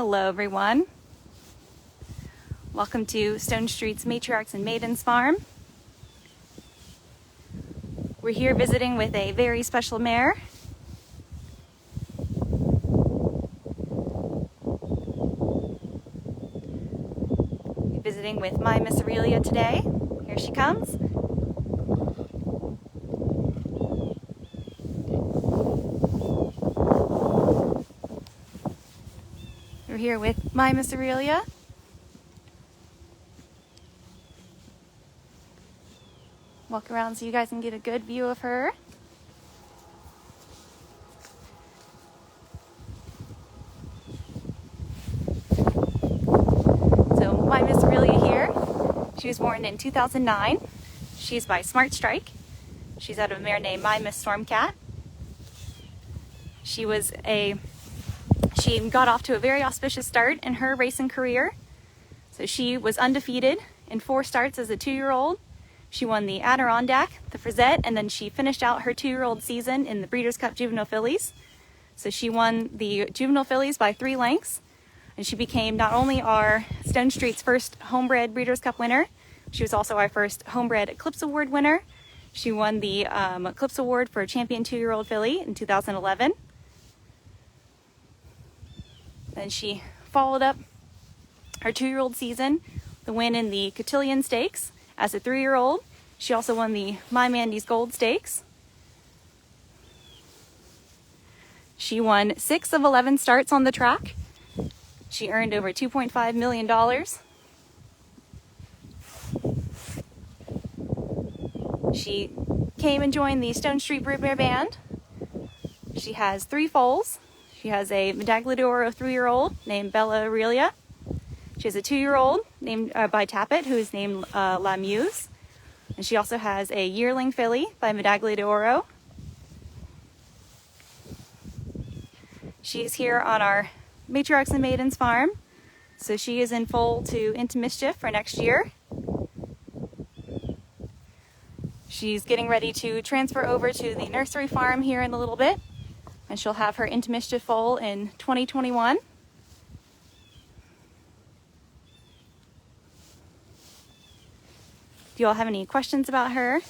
Hello everyone. Welcome to Stone Street's Matriarchs and Maidens farm. We're here visiting with a very special mare. We're visiting with My Miss Aurelia today. Here she comes. We're here with My Miss Aurelia. Walk around so you guys can get a good view of her. So My Miss Aurelia here. She was born in 2009. She's by Smart Strike. She's out of a mare named My Miss Stormcat. She got off to a very auspicious start in her racing career. So she was undefeated in 4 starts as a 2-year-old. She won the Adirondack, the Frizette, and then she finished out her 2-year-old season in the Breeders' Cup Juvenile Fillies. So she won the Juvenile Fillies by 3 lengths, and she became not only our Stone Street's first homebred Breeders' Cup winner, she was also our first homebred Eclipse Award winner. She won the Eclipse Award for Champion 2-year-old filly in 2011. Then she followed up her 2-year-old season, the win in the Cotillion Stakes. As a 3-year-old, she also won the My Mandy's Gold Stakes. She won 6 of 11 starts on the track. She earned over $2.5 million. She came and joined the Stone Street Broodmare Band. She has 3 foals. She has a Medaglia d'Oro 3-year-old named Bella Aurelia. She has a 2-year-old named by Tappet, who is named La Muse. And she also has a yearling filly by Medaglia d'Oro. She is here on our Matriarchs and Maidens farm. So she is in foal to Into Mischief for next year. She's getting ready to transfer over to the nursery farm here in a little bit. And she'll have her Into Mischief foal in 2021. Do you all have any questions about her?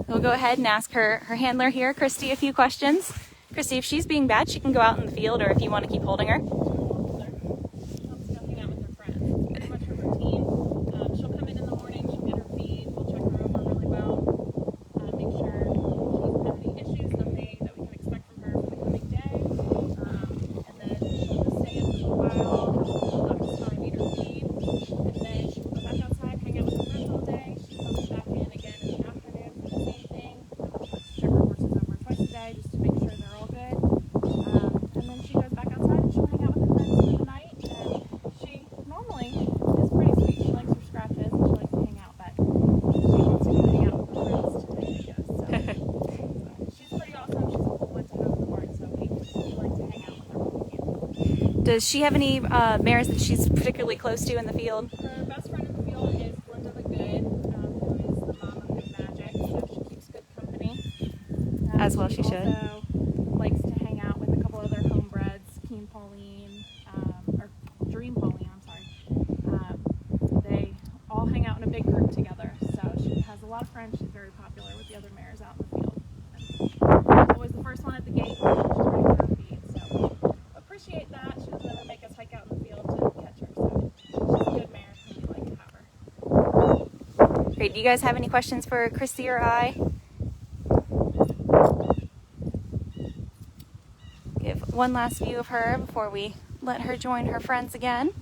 We'll go ahead and ask her handler here, Christy, a few questions. Christy, if she's being bad, she can go out in the field, or if you want to keep holding her. Does she have any mares that she's particularly close to in the field? Her best friend in the field is Linda the Good, who is the mom of Good Magic, so she keeps good company. As well she should. Also likes to hang out with a couple other homebreds, Keen Pauline, or Dream Pauline, I'm sorry. They all hang out in a big group together, so she has a lot of friends. She's very popular with the other mares out in the field. And always the first one at the gate, she's ready for her feed, so we appreciate that. She doesn't ever make us hike out in the field to catch her, so she's a good mare, and we like to have her. Great. Do you guys have any questions for Christy or I? Give one last view of her before we let her join her friends again.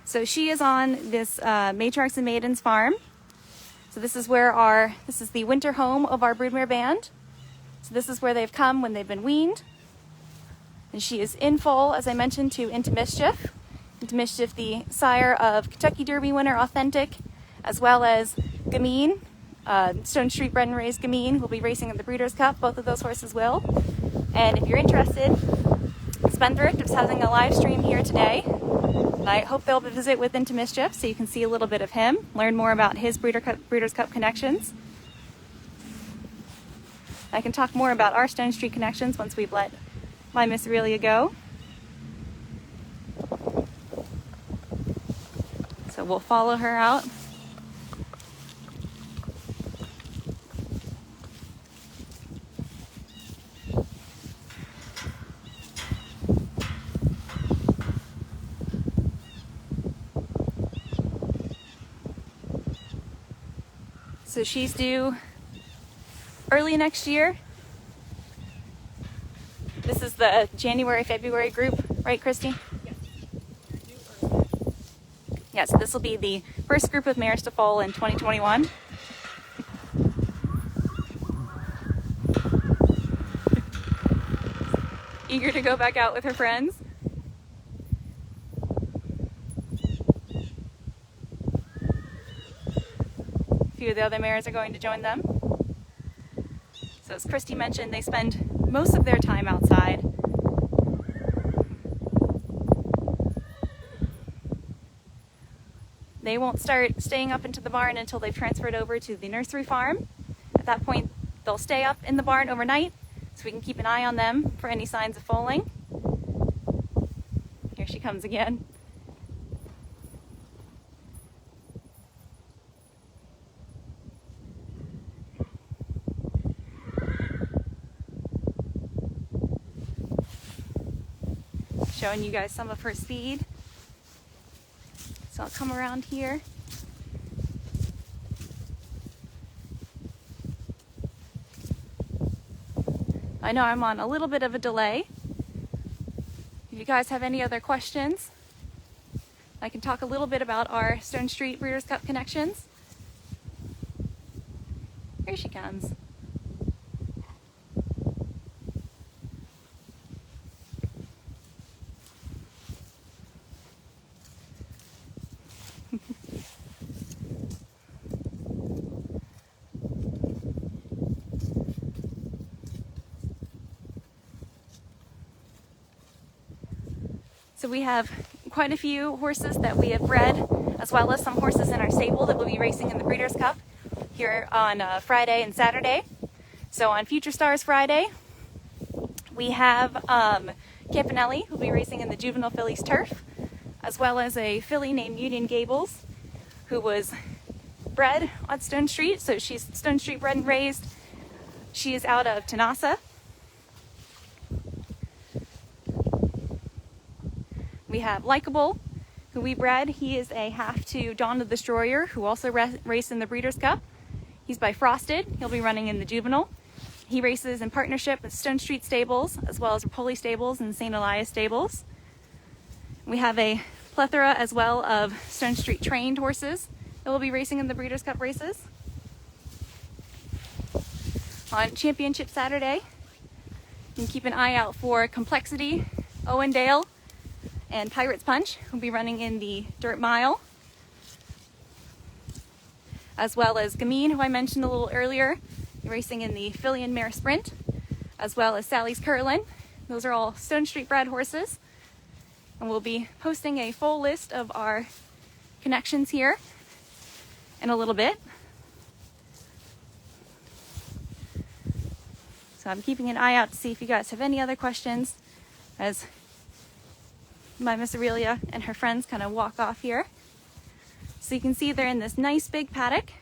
So she is on this Matriarchs and Maidens farm. So this is the winter home of our broodmare band. So this is where they've come when they've been weaned. And she is in foal, as I mentioned, to Into Mischief. Into Mischief, the sire of Kentucky Derby winner Authentic, as well as Gamine, Stone Street bred and raised Gamine, will be racing in the Breeders' Cup. Both of those horses will. And if you're interested, Spendthrift is having a live stream here today. I hope they'll visit with Into Mischief so you can see a little bit of him, learn more about his Breeders' Cup connections. I can talk more about our Stone Street connections once we've let My Miss Aurelia go. So we'll follow her out. So she's due early next year. This is the January, February group, right, Christy? Yes, this will be the first group of mares to foal in 2021. Eager to go back out with her friends. A few of the other mares are going to join them. So as Christy mentioned, they spend most of their time outside. They won't start staying up into the barn until they've transferred over to the nursery farm. At that point, they'll stay up in the barn overnight so we can keep an eye on them for any signs of foaling. Here she comes again. Showing you guys some of her speed. So I'll come around here. I know I'm on a little bit of a delay. If you guys have any other questions, I can talk a little bit about our Stone Street Breeders' Cup connections. Here she comes. So we have quite a few horses that we have bred, as well as some horses in our stable that will be racing in the Breeders' Cup here on Friday and Saturday. So on Future Stars Friday, we have Campanelli, who will be racing in the Juvenile Fillies turf, as well as a filly named Union Gables, who was bred on Stone Street. So she's Stone Street bred and raised. She is out of Tanasa. We have Likeable, who we bred. He is a half to Dawn of the Destroyer, who also raced in the Breeders' Cup. He's by Frosted. He'll be running in the Juvenile. He races in partnership with Stone Street Stables, as well as Rapoli Stables and St. Elias Stables. We have a plethora as well of Stone Street trained horses that will be racing in the Breeders' Cup races. On Championship Saturday, you can keep an eye out for Complexity, Owendale, and Pirate's Punch, who'll be running in the Dirt Mile, as well as Gamine, who I mentioned a little earlier, racing in the Filly and Mare Sprint, as well as Sally's Curlin. Those are all Stone Street bred horses, and we'll be posting a full list of our connections here in a little bit. So I'm keeping an eye out to see if you guys have any other questions as My Miss Aurelia and her friends kind of walk off here. So you can see they're in this nice big paddock.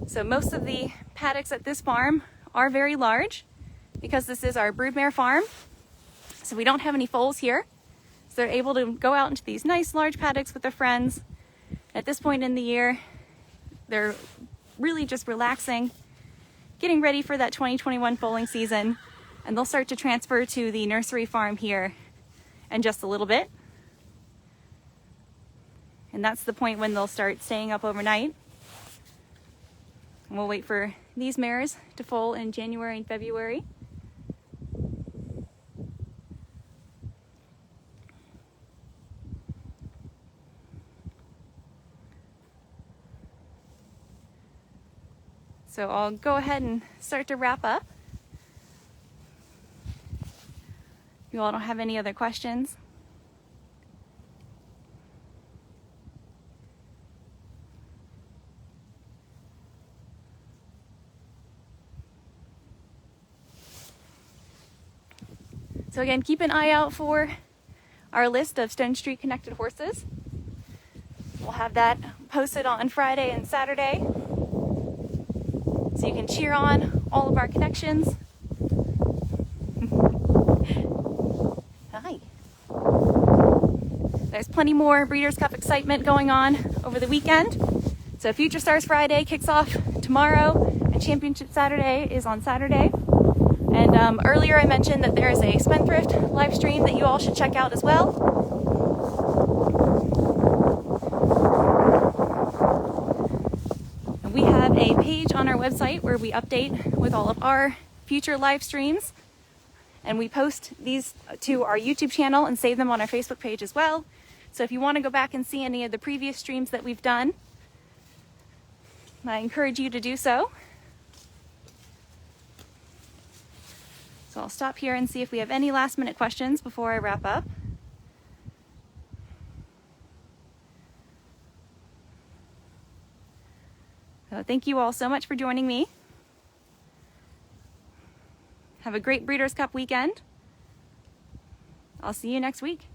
So most of the paddocks at this farm are very large because this is our broodmare farm. So we don't have any foals here. So they're able to go out into these nice large paddocks with their friends. At this point in the year, they're really just relaxing, getting ready for that 2021 foaling season, and they'll start to transfer to the nursery farm here in just a little bit. And that's the point when they'll start staying up overnight. And we'll wait for these mares to foal in January and February. So I'll go ahead and start to wrap up. If you you all don't have any other questions. So again, keep an eye out for our list of Stone Street connected horses. We'll have that posted on Friday and Saturday, so you can cheer on all of our connections. Hi. There's plenty more Breeders' Cup excitement going on over the weekend. So Future Stars Friday kicks off tomorrow, and Championship Saturday is on Saturday. And earlier I mentioned that there is a Spendthrift live stream that you all should check out as well. And we have a page on our website where we update with all of our future live streams. And we post these to our YouTube channel and save them on our Facebook page as well. So if you want to go back and see any of the previous streams that we've done, I encourage you to do so. So I'll stop here and see if we have any last minute questions before I wrap up. So thank you all so much for joining me. Have a great Breeders' Cup weekend. I'll see you next week.